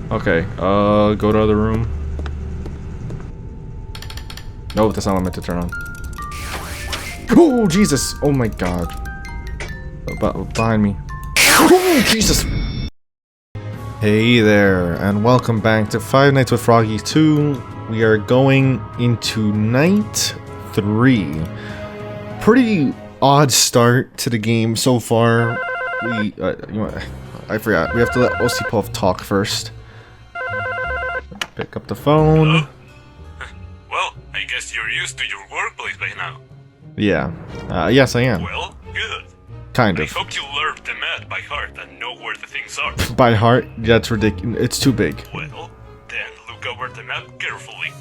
Okay, go to other room. No, that's not what I meant to turn on. Oh, Jesus! Oh my god. Behind me. Oh, Jesus! Hey there, and welcome back to Five Nights with Froggy 2. We are going into night 3. Pretty odd start to the game so far. You know what? I forgot. We have to let Osipov talk first. Pick up the phone. Hello? Well, I guess you're used to your workplace by now. Yeah. Yes, I am. Well, good. Kind I of. hope you learned the map by heart and know where the things are. By heart? That's ridiculous. It's too big. Well, then look over the map carefully.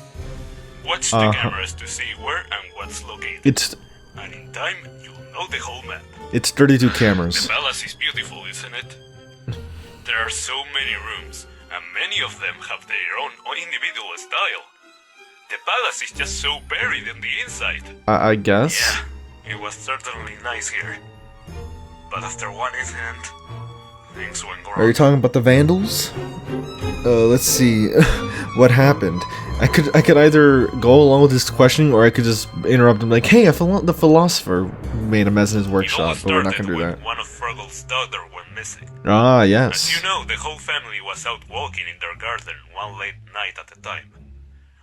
Watch the cameras to see where and what's located. And in time, you'll know the whole map. It's 32 The cameras. palace is beautiful, isn't it? There are so many rooms, and many of them have their own individual style. The palace is just so buried in the inside. I guess. Yeah, it was certainly nice here. But after one incident, things went wrong. Are you talking about the Vandals? Let's see. What happened? I could either go along with this questioning, or I could just interrupt him like, hey, the philosopher made a mess in his workshop, but we're not gonna do that. One of Froggy's daughter went missing. Ah, yes. As you know, the whole family was out walking in their garden one late night at a time.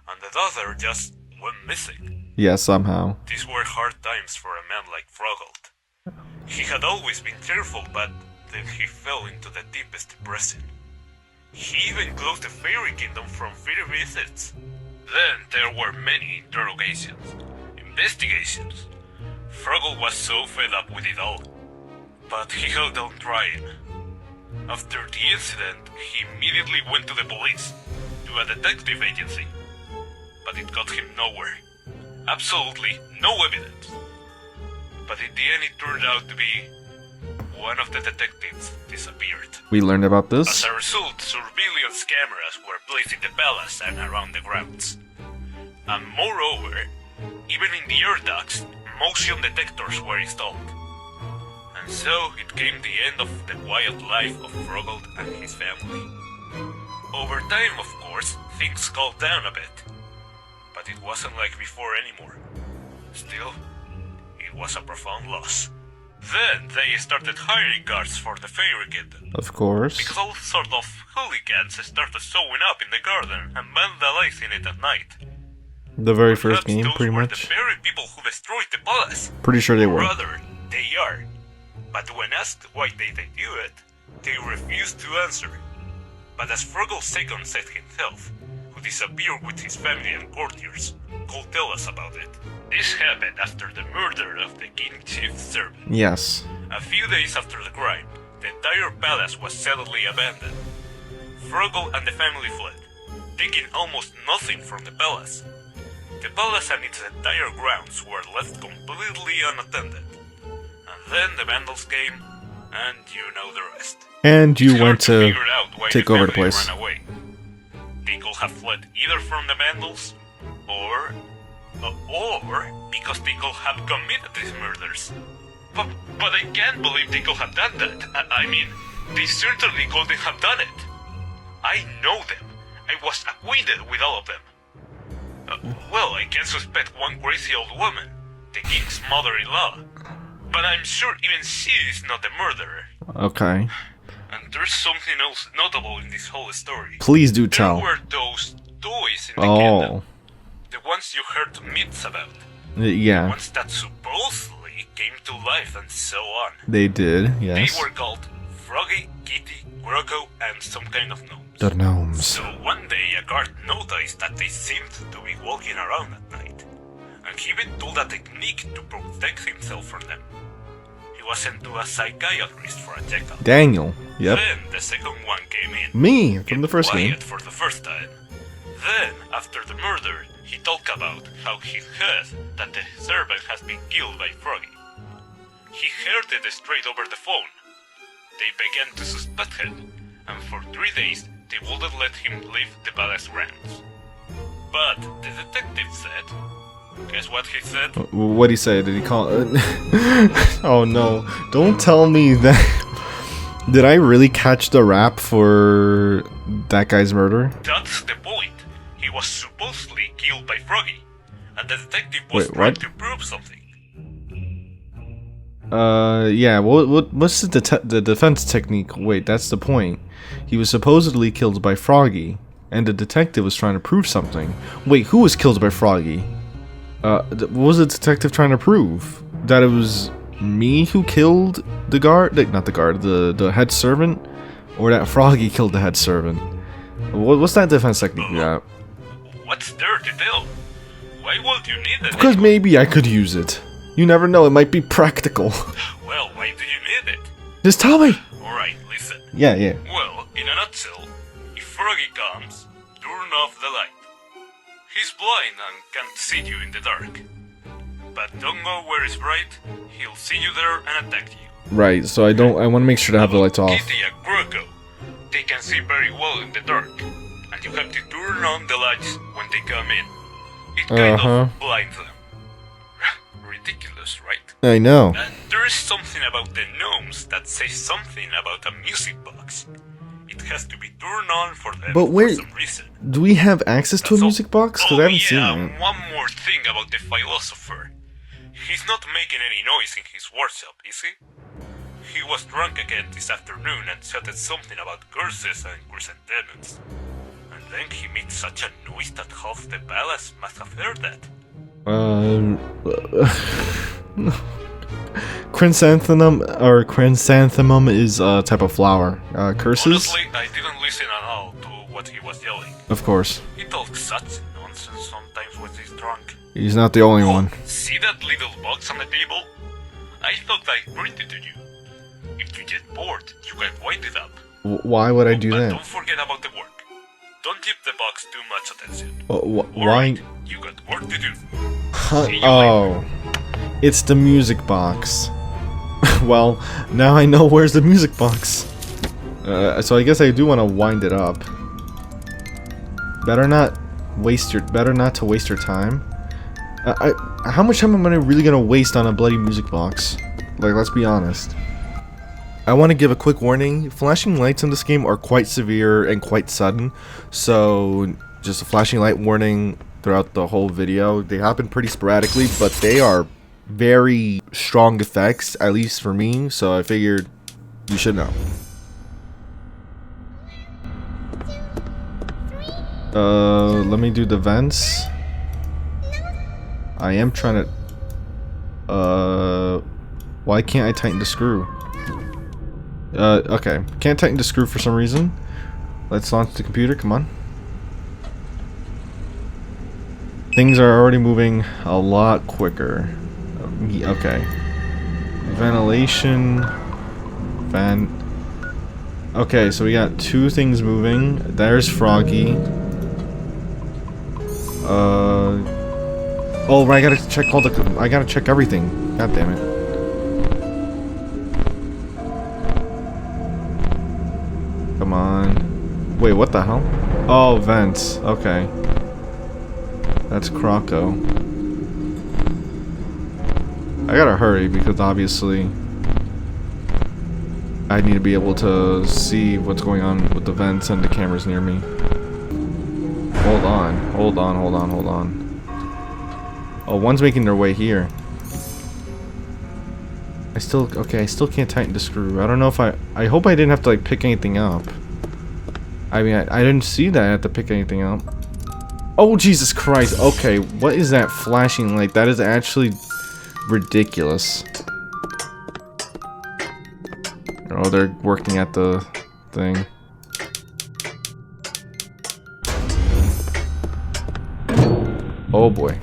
And the daughter just went missing. Yeah, somehow. These were hard times for a man like Froggold. He had always been cheerful, but then he fell into the deepest depression. He even closed the fairy kingdom from fairy visits. Then there were many interrogations, investigations. Froggle was so fed up with it all, but he held on trying. After the incident, he immediately went to the police, to a detective agency. But it got him nowhere. Absolutely no evidence. But in the end it turned out to be one of the detectives disappeared. We learned about this. As a result, surveillance cameras were placed in the palace and around the grounds. And moreover, even in the air ducts, motion detectors were installed. And so it came the end of the quiet life of Froggold and his family. Over time, of course, things calmed down a bit. But it wasn't like before anymore. Still, it was a profound loss. Then they started hiring guards for the fairy kingdom. Of course. Because all sort of hooligans started showing up in the garden and vandalizing it at night. The very first Perhaps game, those pretty were much. the very people who destroyed the palace. Pretty sure they were. Rather, they are. But when asked why they do it, they refused to answer. But as Froggle II said himself, who disappeared with his family and courtiers, could tell us about it. This happened after the murder of the king's chief servant. Yes. A few days after the crime, the entire palace was suddenly abandoned. Froggle and the family fled, taking almost nothing from the palace. The palace and its entire grounds were left completely unattended. And then the Vandals came, and you know the rest. And you It's went hard to figure out why take the over the family place. ran away. They could have fled either from the Vandals, or because they could have committed these murders. But I can't believe they could have done that. I mean, they certainly couldn't have done it. I know them. I was acquainted with all of them. Well, I can suspect one crazy old woman, the king's mother-in-law. But I'm sure even she is not the murderer. Okay. And there's something else notable in this whole story. Please do There tell. were those toys in the kingdom. Oh. The ones you heard myths about. Yeah. Ones that supposedly came to life and so on. They did, yes. They were called Froggy, Kitty, Groggo, and some kind of gnomes. The gnomes. So one day a guard noticed that they seemed to be walking around at night. And he even told a technique to protect himself from them. He was sent to a psychiatrist for a checkup. Daniel. Yep. Then the second one came in. Me, from the first game. Quiet for the first time. Then, after the murder, he talked about how he heard that the servant has been killed by Froggy. He heard it straight over the phone. They began to suspect him, and for 3 days they wouldn't let him leave the palace grounds. But the detective said... Guess what he said? What'd he say? Did he call... Oh no. Don't tell me that... Did I really catch the rap for that guy's murder? That's the point. He was supposedly killed by Froggy, and the detective was Wait, trying what? to prove something. Yeah, what's the defense technique? Wait, that's the point. He was supposedly killed by Froggy, and the detective was trying to prove something. Wait, who was killed by Froggy? What was the detective trying to prove? That it was me who killed the guard? Not the guard, the head servant? Or that Froggy killed the head servant? What's that defense technique you got? What's there to tell? Why would you need it? Because maybe I could use it. You never know, it might be practical. Well, why do you need it? Just tell me! Alright, listen. Yeah. Well, in a nutshell, if Froggy comes, turn off the light. He's blind and can't see you in the dark. But don't go where it's bright, he'll see you there and attack you. Right, so I want to make sure to have the lights off. Kitty and Croco, they can see very well in the dark, and you have to turn on the lights when they come in. It kind of blinds them. Ridiculous, right? I know. And there is something about the gnomes that says something about a music box. It has to be turned on for them for some reason. Do we have access to a music box? Because I haven't seen and it. one more thing about the philosopher. He's not making any noise in his workshop, is he? He was drunk again this afternoon and shouted something about curses and chrysanthemums. And then he made such a noise that half the palace must have heard that. Chrysanthemum is a type of flower. Curses? Honestly, I didn't listen at all to what he was yelling. Of course. He talks such nonsense sometimes when he's drunk. He's not the only one. See that little box on the table? I thought I printed to you. If you get bored, you can wind it up. Why would I do But that? don't forget about the work. Don't give the box too much attention. Why? Alright, you got work to do. Oh, it's the music box. Well, now I know where's the music box. So I guess I do want to wind it up. Better not to waste your time. How much time am I really gonna waste on a bloody music box? Like, let's be honest. I want to give a quick warning. Flashing lights in this game are quite severe and quite sudden. So, just a flashing light warning throughout the whole video. They happen pretty sporadically, but they are very strong effects, at least for me. So I figured you should know. Let me do the vents. I am trying to... Why can't I tighten the screw? Okay. Can't tighten the screw for some reason. Let's launch the computer, come on. Things are already moving a lot quicker. Okay. Ventilation. Okay, so we got two things moving. There's Froggy. Oh, I gotta check I gotta check everything. God damn it. Come on. Wait, what the hell? Oh, vents. Okay. That's Croco. I gotta hurry because obviously I need to be able to see what's going on with the vents and the cameras near me. Hold on. Oh, one's making their way here. I still can't tighten the screw. I don't know if I hope I didn't have to like pick anything up. I mean, I didn't see that I had to pick anything up. Oh, Jesus Christ. Okay, what is that flashing light? That is actually ridiculous. Oh, they're working at the thing. Oh boy.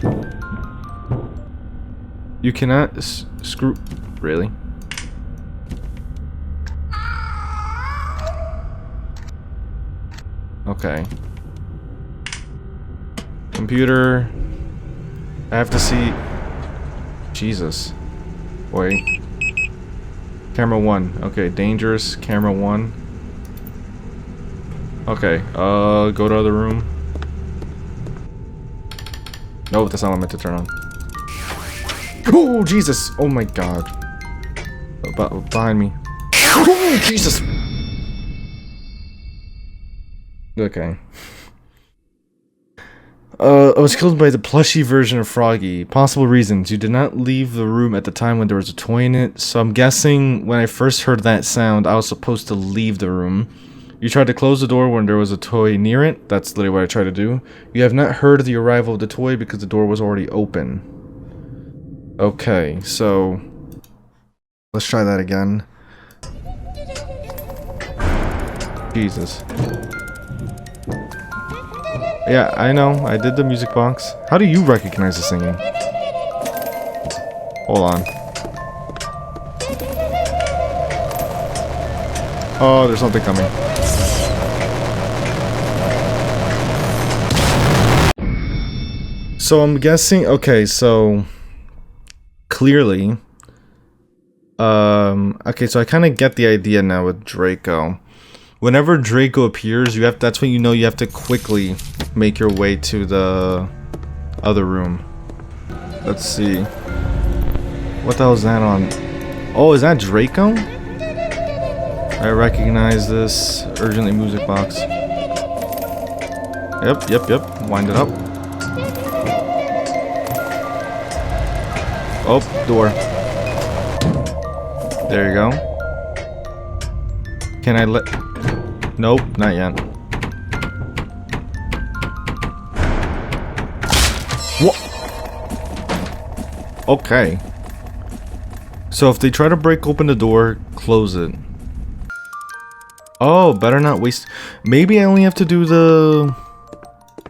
You cannot screw... Really? Okay. Computer. I have to see... Jesus. Wait. Camera 1. Okay, dangerous. Camera 1. Okay, go to other room. No, that's not what I meant to turn on. Oh, Jesus! Oh my god. Behind me. Oh, Jesus! Okay. I was killed by the plushy version of Froggy. Possible reasons. You did not leave the room at the time when there was a toy in it, so I'm guessing when I first heard that sound, I was supposed to leave the room. You tried to close the door when there was a toy near it. That's literally what I tried to do. You have not heard the arrival of the toy because the door was already open. Okay, so... let's try that again. Jesus. Yeah, I know. I did the music box. How do you recognize the singing? Hold on. Oh, there's something coming. So I'm guessing... okay, so... clearly... okay, so I kind of get the idea now with Draco. Whenever Draco appears, you have that's when you know you have to quickly make your way to the other room. Let's see. What the hell is that on? Oh, is that Draco? I recognize this. Urgently music box. Yep. Wind it up. Oh, door. There you go. Can I let... nope, not yet. What? Okay. So if they try to break open the door, close it. Oh, better not waste... maybe I only have to do the...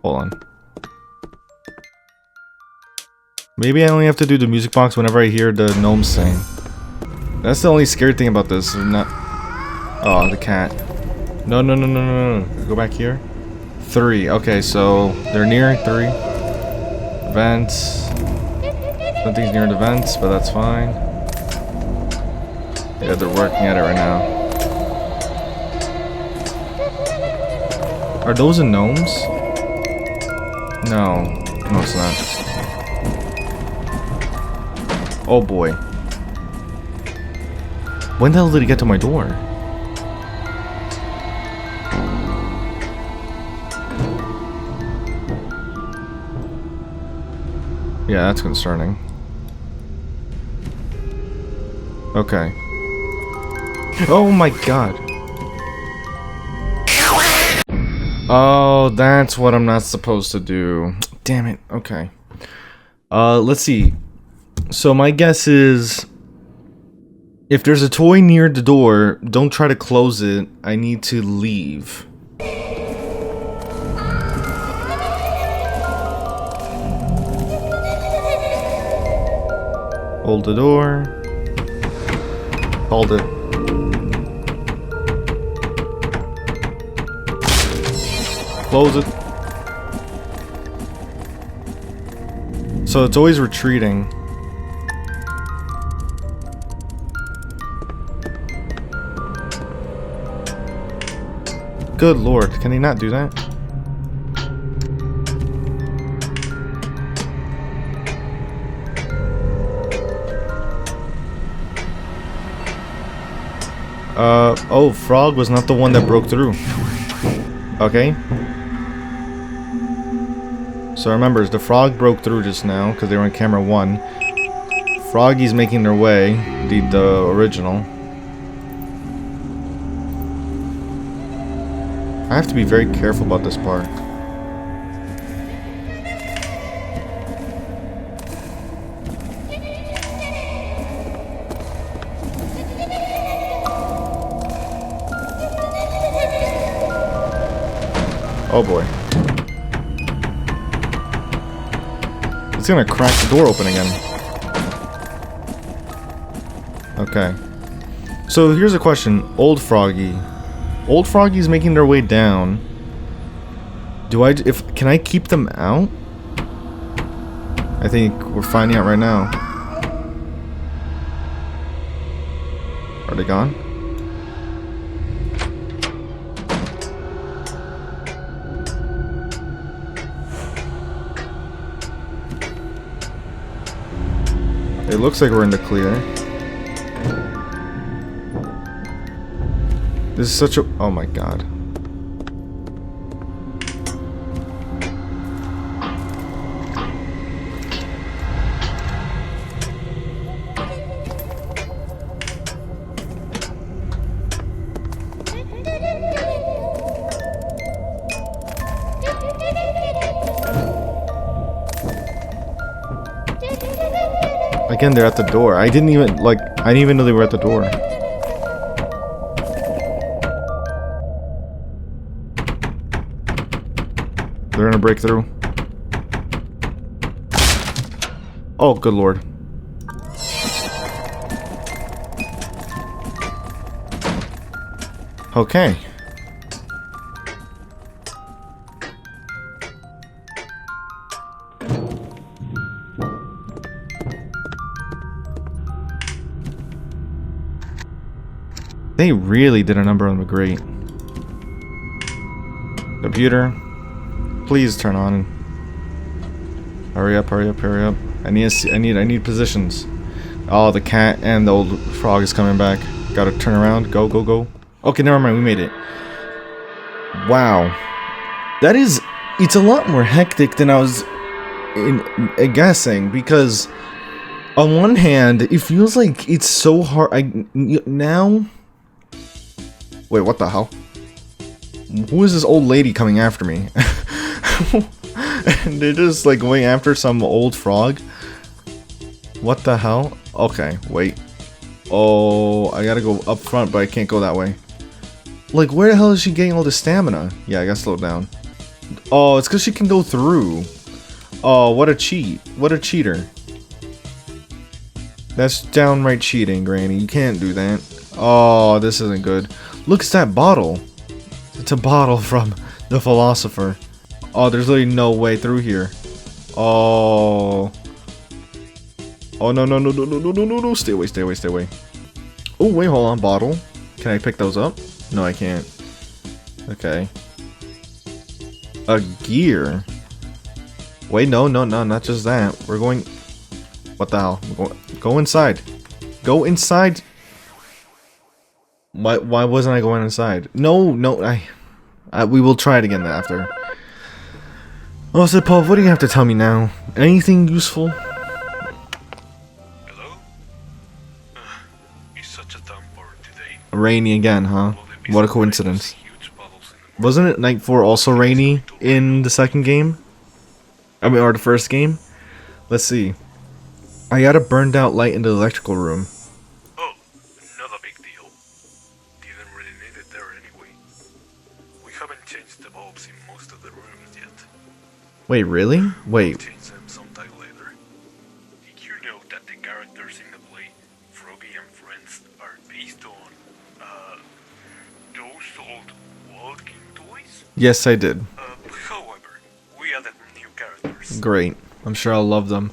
hold on. Maybe I only have to do the music box whenever I hear the gnomes sing. That's the only scary thing about this. Not... oh, the cat. No. Go back here. 3. Okay, so they're near 3. Vents. Nothing's near the vents, but that's fine. Yeah, they're working at it right now. Are those the gnomes? No. No, it's not. Oh boy. When the hell did he get to my door? Yeah, that's concerning. Okay. Oh my god. Oh, that's what I'm not supposed to do. Damn it. Okay. Let's see. So my guess is... if there's a toy near the door, don't try to close it. I need to leave. Hold the door. Hold it. Close it. So it's always retreating. Good lord, can he not do that? Oh, Frog was not the one that broke through. Okay. So remember, the Frog broke through just now, because they were on camera 1. Froggy's making their way, the original. I have to be very careful about this part. Oh boy. It's gonna crack the door open again. Okay. So here's a question. Old Froggy. Old Froggy's making their way down. Can I keep them out? I think we're finding out right now. Are they gone? It looks like we're in the clear. This is such a... oh my god. again, they're at the door. I didn't even know they were at the door. They're gonna break through. Oh, good lord. Okay. They really did a number on the grate. Computer, please turn on. Hurry up, hurry up, hurry up. I need positions. Oh, the cat and the old frog is coming back. Gotta turn around. Go, go, go. Okay, never mind. We made it. Wow. That is... It's a lot more hectic than I was guessing, because on one hand, it feels like it's so hard. Now... Wait, what the hell? Who is this old lady coming after me? And they're just like going after some old frog? What the hell? Okay, wait. Oh, I gotta go up front, but I can't go that way. Like, where the hell is she getting all this stamina? Yeah, I gotta slow down. Oh, it's because she can go through. Oh, what a cheat. What a cheater. That's downright cheating, Granny. You can't do that. Oh, this isn't good. Look, it's that bottle. It's a bottle from the philosopher. Oh, there's literally no way through here. Oh. Oh, no, no, no, no, no, no, no, no, no. Stay away, stay away, stay away. Oh, wait, hold on. Bottle. Can I pick those up? No, I can't. Okay. A gear. Wait, no, no, no, not just that. We're going... What the hell? Go inside. Go inside. Why wasn't I going inside? No, no, we will try it again after. Oh, so Paul, what do you have to tell me now? Anything useful? Hello? It's such a downpour today. Rainy again, huh? What a coincidence. Wasn't it Night 4 also rainy in the second game? I mean, or the first game? Let's see. I got a burned out light in the electrical room. Oh, not a big deal. Didn't really need it there anyway. We haven't changed the bulbs in most of the rooms yet. Wait, really? Wait. We'll change them sometime later. Did you know that the characters in the play, Froggy and Friends, are based on, those old walking toys? Yes, I did. However, we added new characters. Great. I'm sure I'll love them.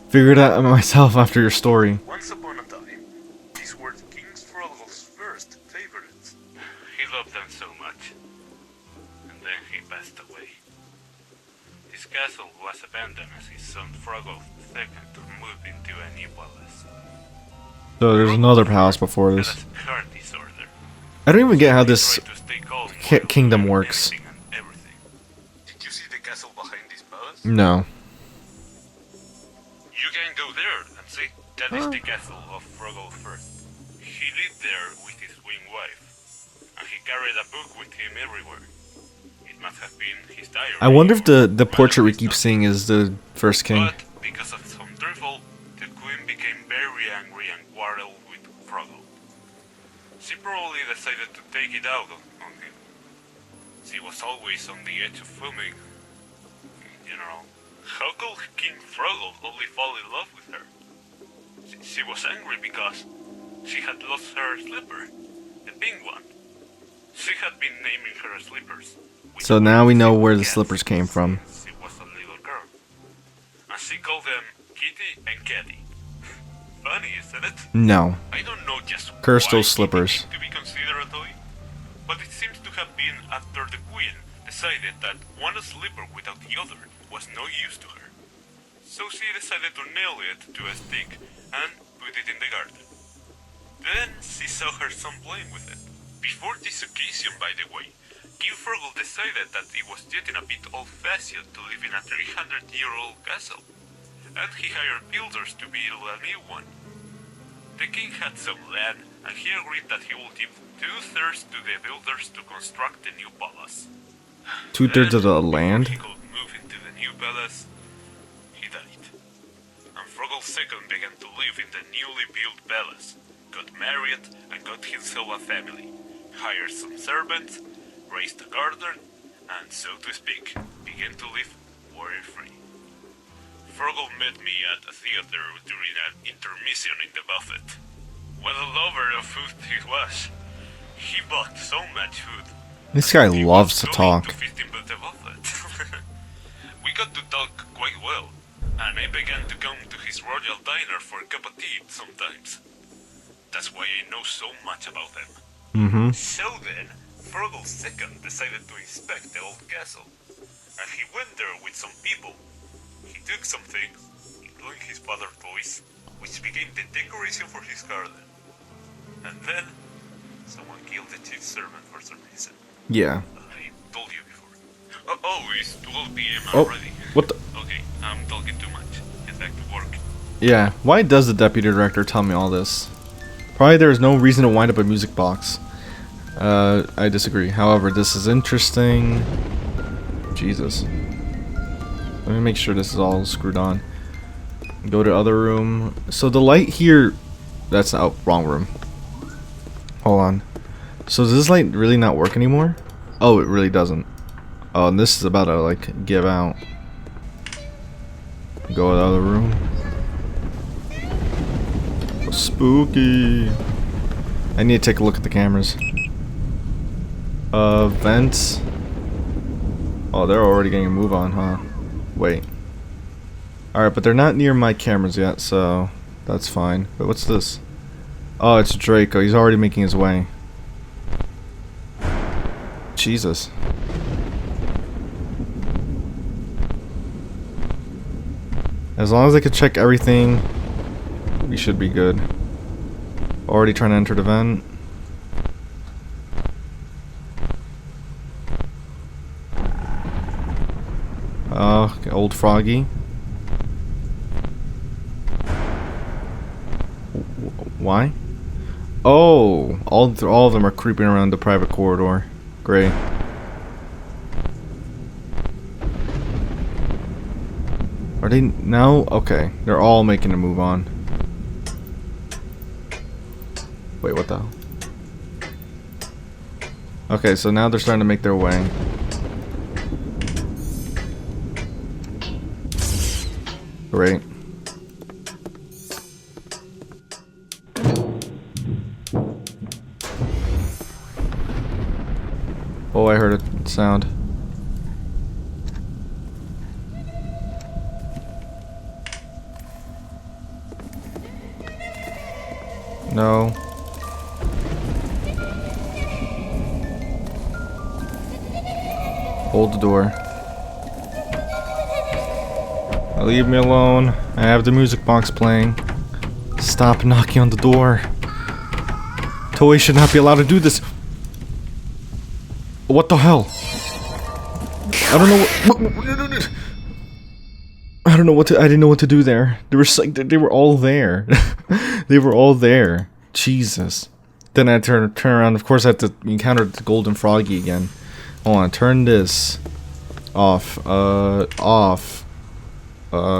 Figured out myself after your story. Once upon a time, these were King Froggy's first favorites. He loved them so much. And then he passed away. His castle was abandoned as his son Froggy II moved into a new palace. So there's another palace before this. Had a heart disorder. I don't even get how this Tried to stay calm kingdom while works. anything and everything. Did you see the castle behind this palace? No. You can go there and see. That is the castle of Froggy first. He lived there with his wing wife, and he carried a book with him everywhere. It must have been his diary. I wonder if or the portrait we rather keep his seeing is the first king. But because of some trouble, the queen became very angry and quarreled with Froggy. She probably decided to take it out on him. She was always on the edge of filming. In general, how could King Froggy only fall in love with her? She was angry because she had lost her slipper, the pink one. She had been naming her slippers. So now we know where the slippers came from. She was a little girl. And she called them Kitty and Caddy. Funny, isn't it? No. I don't know just Curse why those slippers. Kitty came to be considered a toy, but it seems to have been after the queen decided that one slipper without the other was no use to her. So she decided to nail it to a stick and put it in the garden. Then she saw her son playing with it. Before this occasion, by the way, King Froggy decided that it was getting a bit old-fashioned to live in a 300-year-old castle, and he hired builders to build a new one. The king had some land, and he agreed that he would give 2/3 to the builders to construct the new palace. 2/3 of the land? He could move into the new palace. He died. And Froggy II began to himself a family, hired some servants, raised a garden, and so to speak, began to live worry-free. Froggy met me at a theater during an intermission in the buffet. What a lover of food he was. He bought so much food. This guy He loves was to going talk. to feast him at the buffet. We got to talk quite well, and I began to come to his royal diner for a cup of tea sometimes. That's why I know so much about them. Mm-hmm. So then, Froggy II decided to inspect the old castle, and he went there with some people. He took some things, including his father's toys, which became the decoration for his garden. And then, someone killed the chief servant for some reason. Yeah. I told you before. Oh, it's 12 p.m. Oh, already. what the? Okay, I'm talking too much. Get back to work. Yeah. Why does the deputy director tell me all this? Probably there is no reason to wind up a music box. I disagree. However, this is interesting. Jesus. Let me make sure this is all screwed on. Go to other room. So the light here... That's out. Wrong room. Hold on. So does this light really not work anymore? Oh, it really doesn't. Oh, and this is about to, like, give out. Go to the other room. Spooky. I need to take a look at the cameras. Vents. Oh, they're already getting a move on, huh? Wait. Alright, but they're not near my cameras yet, so that's fine. But what's this? Oh, it's Draco. He's already making his way. Jesus. As long as I can check everything, we should be good. Already trying to enter the vent. Old Froggy. Why? Oh, all of them are creeping around the private corridor. Great. Are they now? Okay, they're all making a move on. Wait, what the hell? Okay, so now they're starting to make their way. Great. Oh, I heard a sound. No. Hold the door. Leave me alone. I have the music box playing. Stop knocking on the door. Toei should not be allowed to do this. What the hell? I don't know what. I don't know what to. I didn't know what to do there. They were all there. They were all there. Jesus. Then I turn around. Of course, I have to encounter the golden froggy again. Hold on. Turn this off. Off.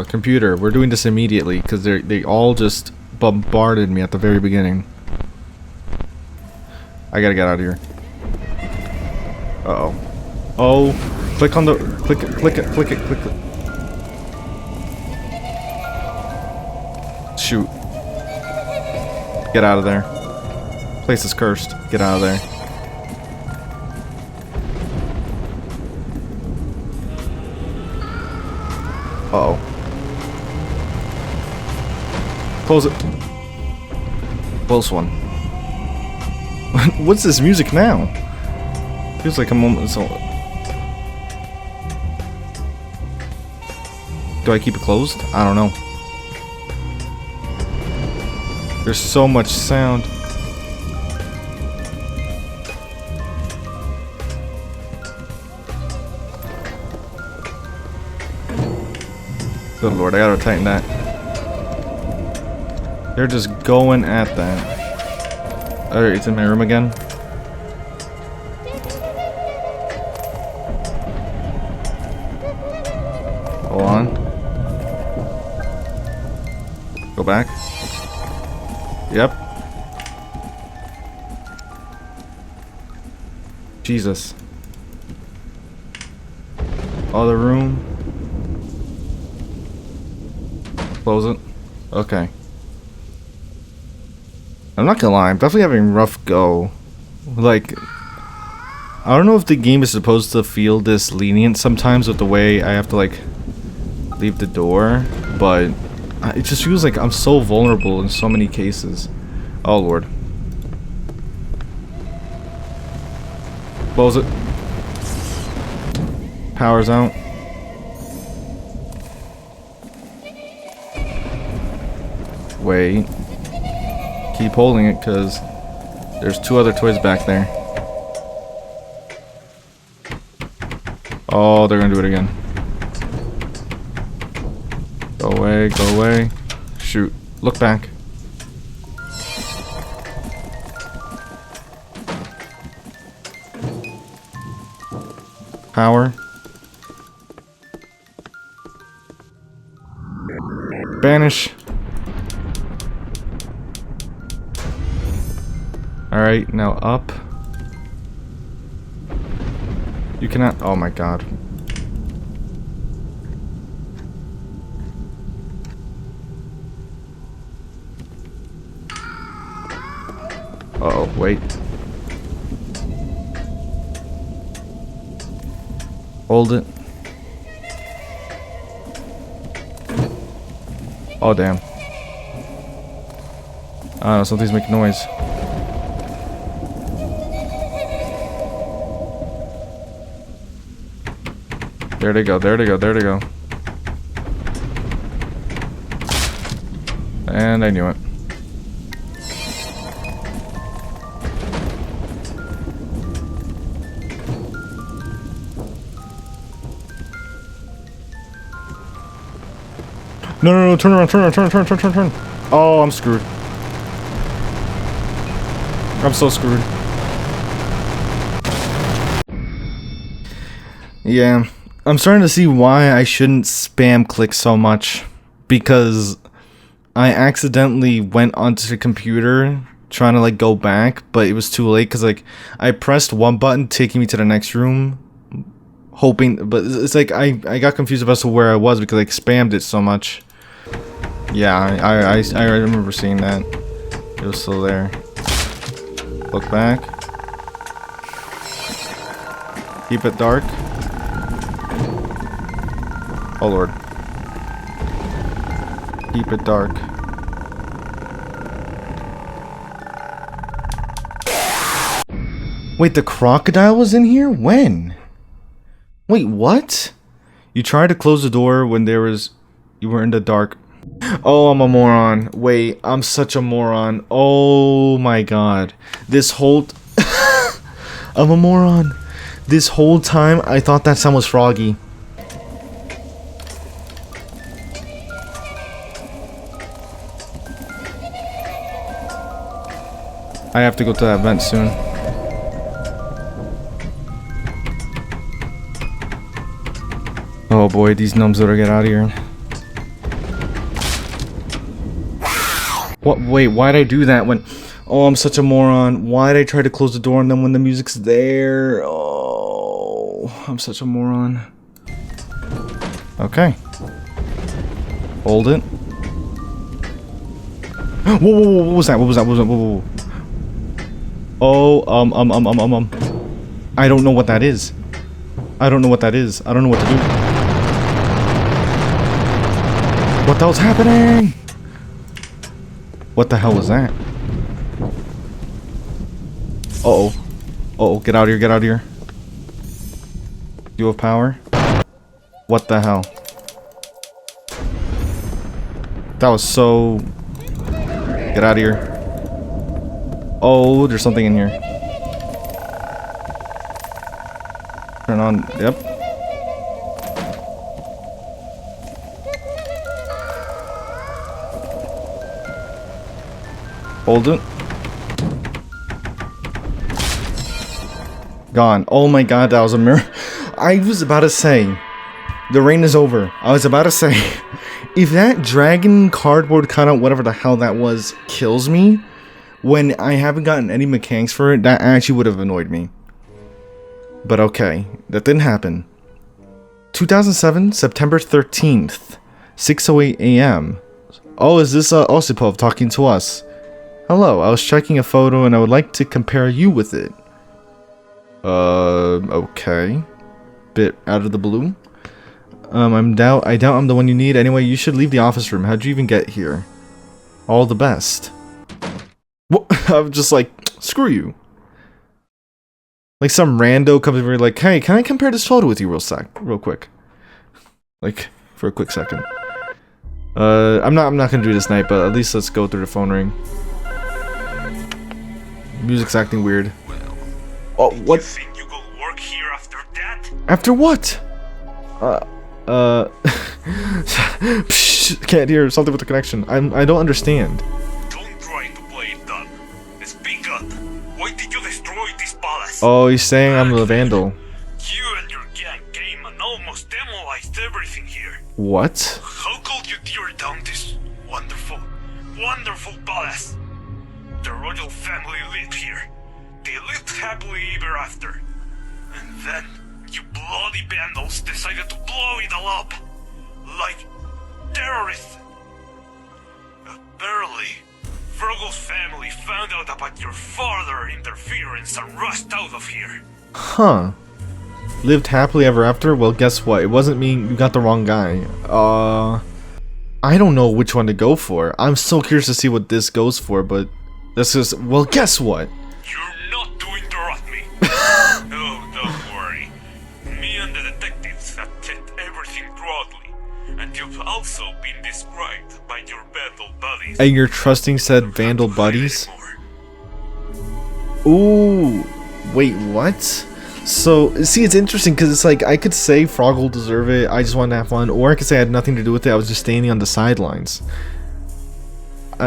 Computer. We're doing this immediately because they all just bombarded me at the very beginning. I gotta get out of here. Uh-oh. Oh. Click on the... Click it. Shoot. Get out of there. Place is cursed. Get out of there. Uh-oh. Close it. Close one. What's this music now? Feels like a moment. So, do I keep it closed? I don't know. There's so much sound. Good lord, I gotta tighten that. They're just going at that. Alright, it's in my room again. Hold on. Go back. Yep. Jesus. Other room. Close it. Okay. I'm not gonna lie, I'm definitely having a rough go. Like, I don't know if the game is supposed to feel this lenient sometimes with the way I have to, like, leave the door, but it just feels like I'm so vulnerable in so many cases. Oh, Lord. Close it. Power's out. Wait. Keep holding it, because there's 2 other toys back there. Oh, they're gonna do it again. Go away, go away. Shoot. Look back. Power. Banish. Alright, now up. You cannot. Oh my god. Uh-oh, wait. Hold it. Oh, damn. I don't know, something's making noise. There they go, there they go, there they go. And I knew it. No, no, no, turn around, turn around, turn. Oh, I'm screwed. I'm so screwed. Yeah, I'm starting to see why I shouldn't spam click so much. Because I accidentally went onto the computer trying to like go back, but it was too late because like I pressed one button taking me to the next room, hoping, but it's like I got confused as to where I was because I spammed it so much. Yeah, I remember seeing that. It was still there. Look back. Keep it dark. Oh Lord. Keep it dark. Wait, the crocodile was in here? When? Wait, what? You tried to close the door when you were in the dark. Oh, I'm a moron. Wait, I'm such a moron. Oh my god. This whole... I'm a moron. This whole time, I thought that sound was Froggy. I have to go to that vent soon. Oh boy, these numbs better get out of here. What? Wait, why'd I do that when... Oh, I'm such a moron. Why'd I try to close the door and then when the music's there? Oh, I'm such a moron. Okay. Hold it. Whoa, whoa, whoa, what was that? What was that? What was that? Whoa, whoa, whoa. Oh, I don't know what that is. I don't know what that is. I don't know what to do. What the hell's happening? What the hell was that? Uh-oh. Uh-oh, get out of here, get out of here. You have power? What the hell? That was so... Get out of here. Oh, there's something in here. Turn on, yep. Hold it. Gone. Oh my god, that was a mirror. I was about to say, the rain is over. I was about to say, if that dragon cardboard cutout, whatever the hell that was, kills me, when I haven't gotten any mechanics for it, that actually would have annoyed me. But okay, that didn't happen. 2007, September 13th, 6:08 a.m. Oh, is this Osipov talking to us? Hello, I was checking a photo and I would like to compare you with it. Okay. Bit out of the blue. I doubt I'm the one you need. Anyway, you should leave the office room. How'd you even get here? All the best. What? I'm just like, screw you. Like some rando comes over like, hey, can I compare this photo with you real quick? Like, for a quick second. I'm not gonna do this night, but at least let's go through the phone ring. Music's acting weird. Oh, what? You think you could work here after that? After what? Psh, can't hear something with the connection. I don't understand. Don't try to play it dumb. Speak up. Why did you destroy this palace? Oh, he's saying I'm the vandal. You and your gang came and almost demolished everything here. What? How could you tear down this wonderful, wonderful palace? The royal family lived here. They lived happily ever after. And then, you bloody vandals decided to blow it all up. Like terrorists. Apparently, Froggy's family found out about your father interference and rushed out of here. Huh. Lived happily ever after? Well, guess what? It wasn't me. You got the wrong guy. I don't know which one to go for. I'm so curious to see what this goes for, but this is... Well, guess what? You're not to interrupt me. Oh, don't worry. Me and the detectives have checked everything thoroughly, and you've also been described by your vandal buddies. And your trusting said vandal buddies? Ooh. Wait, what? So, see, it's interesting because it's like, I could say Froggy will deserve it, I just wanted to have fun, or I could say I had nothing to do with it, I was just standing on the sidelines.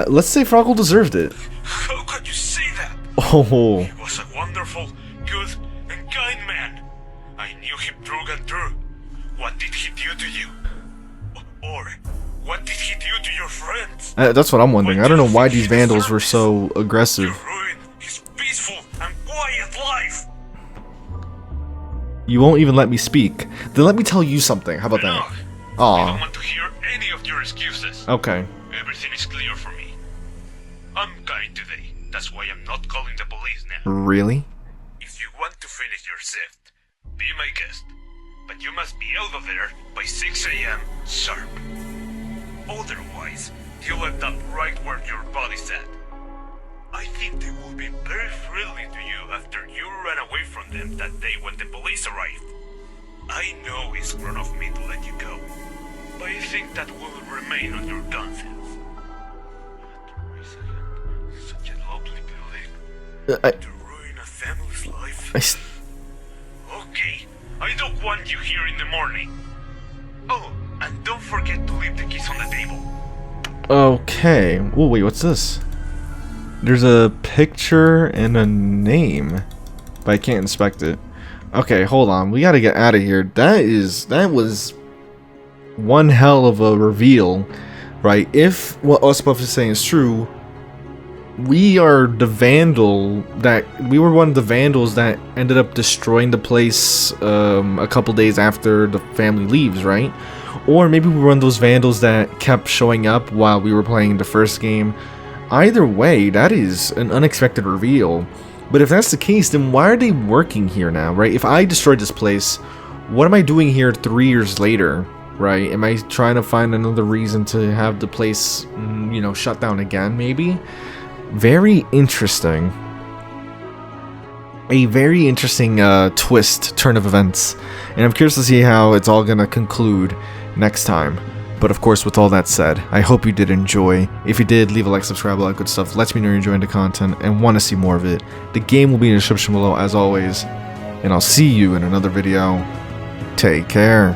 Let's say Froggy deserved it. How could you say that? Oh. He was a wonderful, good, and kind man. I knew him through and through. What did he do to you? Or, what did he do to your friends? That's what I'm wondering. I don't know why these vandals were so aggressive. You ruined his peaceful and quiet life. You won't even let me speak. Then let me tell you something. How about that? I don't Aw. want to hear any of your excuses. Okay. Everything is clear for me. I'm kind today. That's why I'm not calling the police now. Really? If you want to finish your shift, be my guest. But you must be out of there by 6 a.m. sharp. Otherwise, you'll end up right where your body's at. I think they will be very friendly to you after you ran away from them that day when the police arrived. I know it's grown of me to let you go, but I think that will remain on your conscience. Such a lovely building. To ruin a family's life. Okay, I don't want you here in the morning. Oh, and don't forget to leave the keys on the table. Okay. Oh, wait, what's this? There's a picture and a name, but I can't inspect it. Okay, hold on. We gotta get out of here. That was one hell of a reveal, right? If what Osipov is saying is true, we were one of the vandals that ended up destroying the place a couple days after the family leaves, right? Or maybe we were one of those vandals that kept showing up while we were playing the first game. Either way, that is an unexpected reveal. But if that's the case, then why are they working here now, right? If I destroyed this place, what am I doing here 3 years later, right? Am I trying to find another reason to have the place, you know, shut down again, maybe? Very interesting. A very interesting turn of events. And I'm curious to see how it's all gonna conclude next time. But of course, with all that said, I hope you did enjoy. If you did, leave a like, subscribe, all that good stuff. Let me know you're enjoying the content and want to see more of it. The game will be in the description below as always. And I'll see you in another video. Take care.